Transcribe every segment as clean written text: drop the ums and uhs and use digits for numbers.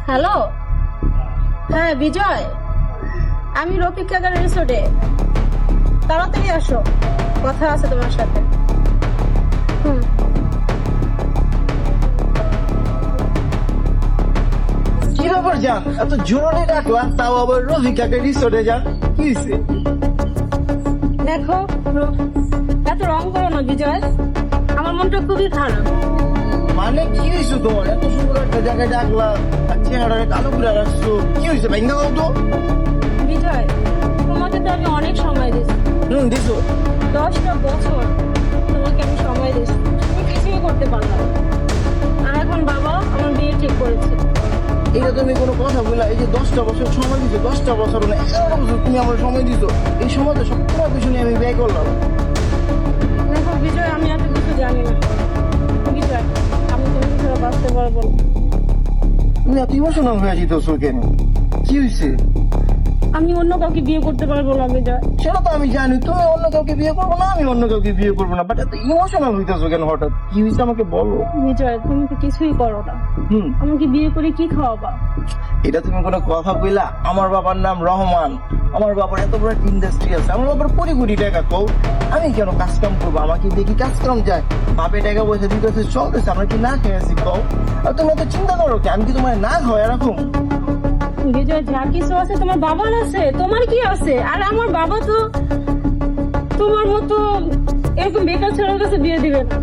Hello, হ্যাঁ বিজয়, আমি রফিক কাকার রিসোর্টে। তাড়াতাড়ি আসো, কথা আছে তোমার সাথে। হুম। কি ব্যাপার যান, এত জোরে ডাকলাম তাও আবার রফিক কাকে রিসোর্টে যান, কি হয়েছে? দেখো, এত রং করো না বিজয়, আমার মনটা খুবই খারাপ। মানে কি হয়েছে তোমার? এত সুন্দর একটা জায়গায় ডাকলাম আর চেহারাটা কালো করে রাখছো, কি হয়েছে? ভেঙ্গা দাও তো। বিজয়, তোমাকে তো আমি অনেক সময় দিচ্ছি, দিছো। 10টা বছর তোমাকে আমি সময় দিচ্ছি, তুমি কিছুই করতে পারলাম না। আর এখন বাবা আমার বিয়ে ঠিক করেছে। এটা তুমি কোনো কথা বললা? এই যে 10টা বছর সময় দিছো, 10টা বছর মানে 11 বছর তুমি আমার সময় দিছো, এই সময়টা সব তোমার পিছনে আমি ব্যয় করলাম। দেখো বিজয়, আমি এত কিছু জানি না। বিজয়, আমি তোমাকে ছাড়া বাঁচতে পারবো না। তুমি এত ইমোশনাল হয়ে যেতেছো কেন? কি হয়েছে? আমি অন্য কাউকে বিয়ে করতে পারবো না বিজয়। সেটা তো আমি জানি, তুমি অন্য কাউকে বিয়ে করবো না, আমি অন্য কাউকে বিয়ে করবো না, বাট এত ইমোশনাল হইতেছো কেন হঠাৎ? কি হয়েছে আমাকে বলো। বিজয়, তুমি তো কিছুই করো না, হুম আমাকে বিয়ে করে কি খাওয়াবা? এটা তুমি কোনো কথা কইলা? আমার বাবার নাম রহমান, আমার বাবার এত বড় একটা ইন্ডাস্ট্রি আছে, আমার বাবার কোটি কোটি টাকা, কও আমি কেন কাজ কাম করবো? আমাকে দেখি কাজ কাম যায়, বাপে টাকা পয়সা দিতেছে, চলতেছে, আমরা কি না খেয়ে আছি কও? আর তুমি এত চিন্তা করো কি? আমি কি তোমার না খাওয়া এরকম? বিজয়, যা কিছু আছে তোমার বাবার আছে, তোমার কি আছে? আর আমার বাবা তো তোমার মতো এরকম বেকার ছেলের কাছে বিয়ে দিবে না।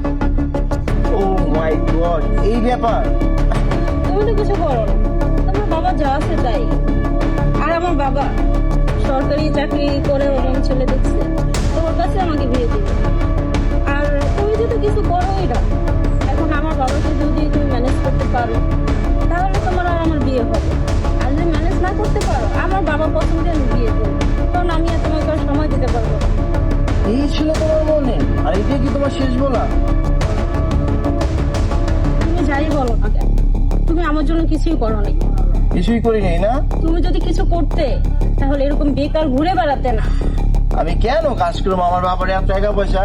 ও মাই গড, এই ব্যাপার? তুমি তো কিছু করো না, তোমার বাবা যা আছে তাই। আর আমার বাবা সরকারি চাকরি করে ওরকম ছেলে দেখছে, তোমার কাছে আমাকে বিয়ে দিবে। আর তুমি যদি কিছু করোই না, এখন আমার বাবাকে যদি তুমি ম্যানেজ করতে পারো তাহলে তোমার আর আমার বিয়ে হবে। আর যদি ম্যানেজ না করতে পারো, আমার বাবা পছন্দে আমি বিয়ে করবো, কারণ আমি আর তোমাকে আর সময় দিতে পারবো না। এই ছিল তোমার মনে? আর এটা কি তোমার শেষ বলা? তুমি যাই বলো না কেন, তুমি আমার জন্য কিছুই করো নাই। কিছুই করি নাই না? তুমি যদি কিছু করতে তাহলে এরকম বেকার ঘুরে বেড়াতে না। আমি কেন কাজ করবো? আমার বাবার এত টাকা পয়সা।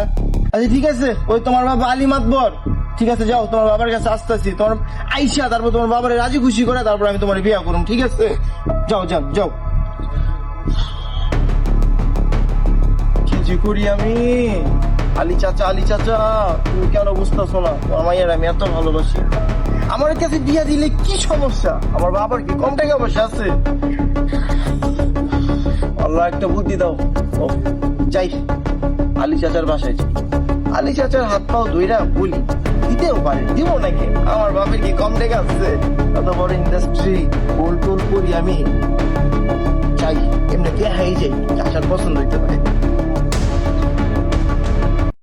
আচ্ছা ঠিক আছে, ওই তোমার বাবা আলী মাতবর, ঠিক আছে যাও, তোমার বাবার কাছে আসতেছি, তোমার আইসা তারপর তোমার বাবার রাজি খুশি করে তারপর আমি তোমার বিয়ে করুম, ঠিক আছে? যাও যাও যাও। কি যে করি আমি? আলী চাচা, আলী চাচা, তুমি কেন বুঝতেছো না? তোমার মাইয়ার আমি এত ভালোবাসি, আমার কাছে দিয়া দিলে কি সমস্যা? আমার বাবার কি কম টাকা পয়সা আছে? আল্লাহ একটা বুদ্ধি দাও। ও যাই, আলী চাচার বাসায় যাই, আলী চাচার হাত পাও ধইরা বলি, দিতেও পারে, দিব নাকি? আমার বাপের কি কম টাকা আছে? এত বড় ইন্ডাস্ট্রি, গোল টোল করি আমি। যাই, এমনি দেখাই যাই, চাচার পছন্দ হইতে পারে।